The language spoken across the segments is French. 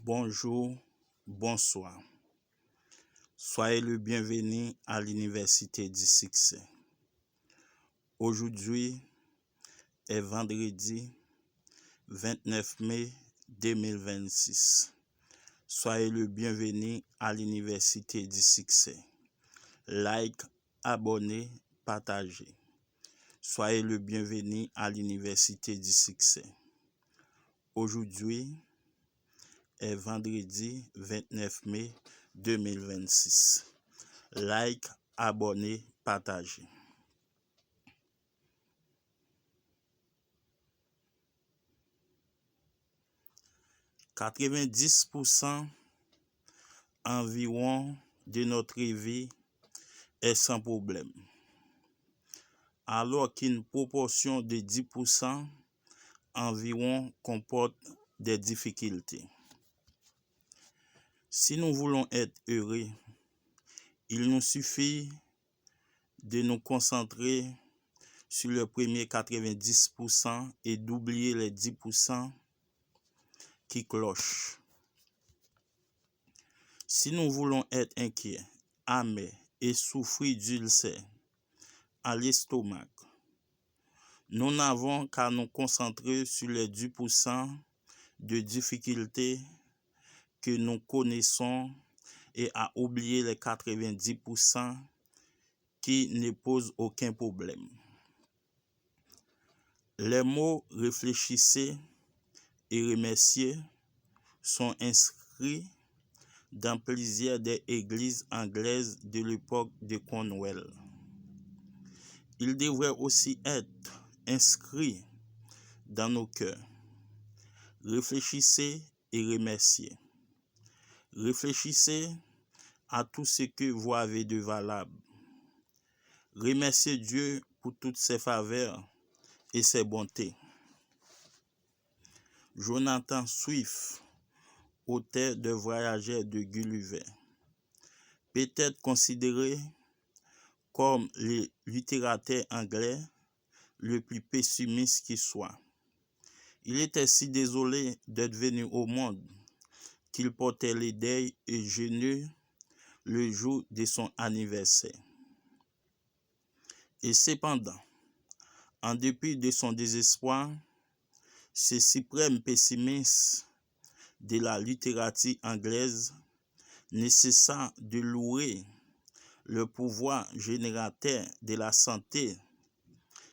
Bonjour, bonsoir. Soyez le bienvenu à l'Université du Succès. Aujourd'hui est vendredi 29 mai 2026. Soyez le bienvenu à l'Université du Succès. Like, abonnez, partagez. Soyez le bienvenu à l'Université du Succès. Aujourd'hui est vendredi 29 mai 2026. Like, abonnez, partagez. « 90% environ de notre vie est sans problème, alors qu'une proportion de 10% environ comporte des difficultés. Si nous voulons être heureux, il nous suffit de nous concentrer sur le premier 90% et d'oublier les 10% qui clochent. Si nous voulons être inquiets, amers et souffrir d'ulcères à l'estomac, nous n'avons qu'à nous concentrer sur les 10% de difficultés que nous connaissons et à oublier les 90% qui ne posent aucun problème. Les mots « réfléchissez » et « remercier » sont inscrits dans plusieurs des églises anglaises de l'époque de Cromwell. Ils devraient aussi être inscrits dans nos cœurs. Réfléchissez et remerciez. Réfléchissez à tout ce que vous avez de valable. Remerciez Dieu pour toutes ses faveurs et ses bontés. Jonathan Swift, auteur de Voyageurs de Gulliver, peut être considéré comme le littérateur anglais le plus pessimiste qui soit. Il était si désolé d'être venu au monde qu'il portait les deuils et jeûnait le jour de son anniversaire. Et cependant, en dépit de son désespoir, ce suprême pessimiste de la littérature anglaise ne cessa de louer le pouvoir générateur de la santé,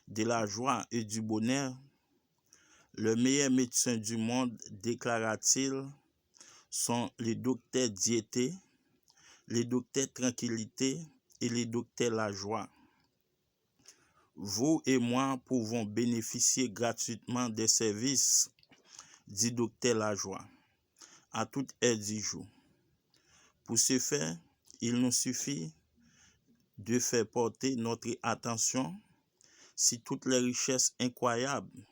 de la joie et du bonheur. Le meilleur médecin du monde, déclara-t-il, sont les docteurs diété, les docteurs tranquillité et les docteurs la joie. Vous et moi pouvons bénéficier gratuitement des services du docteur Lajoie à toute heure du jour. Pour ce faire, il nous suffit de faire porter notre attention sur toutes les richesses incroyables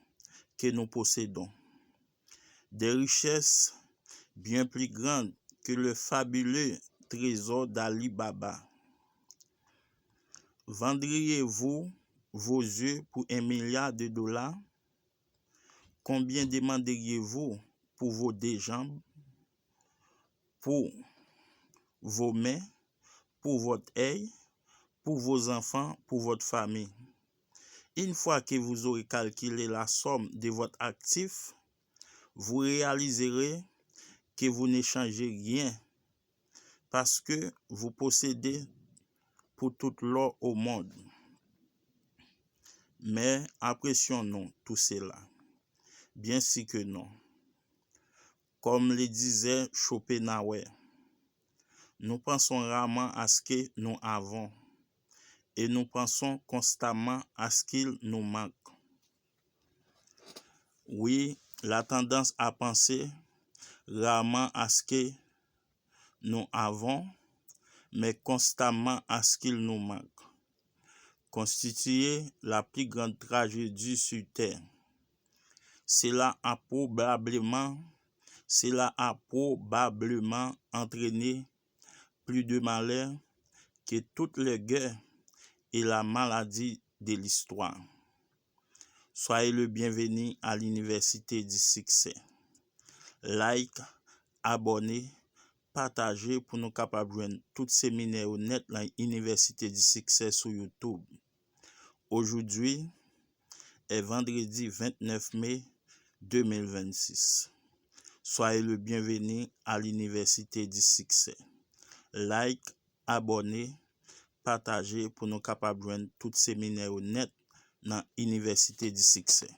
que nous possédons. Des richesses bien plus grandes que le fabuleux trésor d'Ali Baba. Vendriez-vous vos yeux pour $1 milliard? Combien demanderiez-vous pour vos 2 jambes, pour vos mains, pour votre œil, pour vos enfants, pour votre famille? Une fois que vous aurez calculé la somme de votre actif, vous réaliserez que vous n'échangez rien parce que vous possédez pour toute l'or au monde. Mais apprécions-nous tout cela? Bien sûr que non. Comme le disait Schopenhauer, nous pensons rarement à ce que nous avons et nous pensons constamment à ce qu'il nous manque. Oui, la tendance à penser rarement à ce que nous avons, mais constamment à ce qu'il nous manque, constitue la plus grande tragédie sur terre. Cela a probablement entraîné plus de malheur que toutes les guerres et la maladie de l'histoire. Soyez le bienvenu à l'Université du Succès. Like, abonner, partager pour nous capables de joindre tout séminaire net dans l'Université du Succès sur YouTube. Aujourd'hui est vendredi 29 mai 2026. Soyez le bienvenu à l'Université du Succès. Like, abonnez, partagez pour nous capables de joindre tout séminaire net dans l'Université du Succès.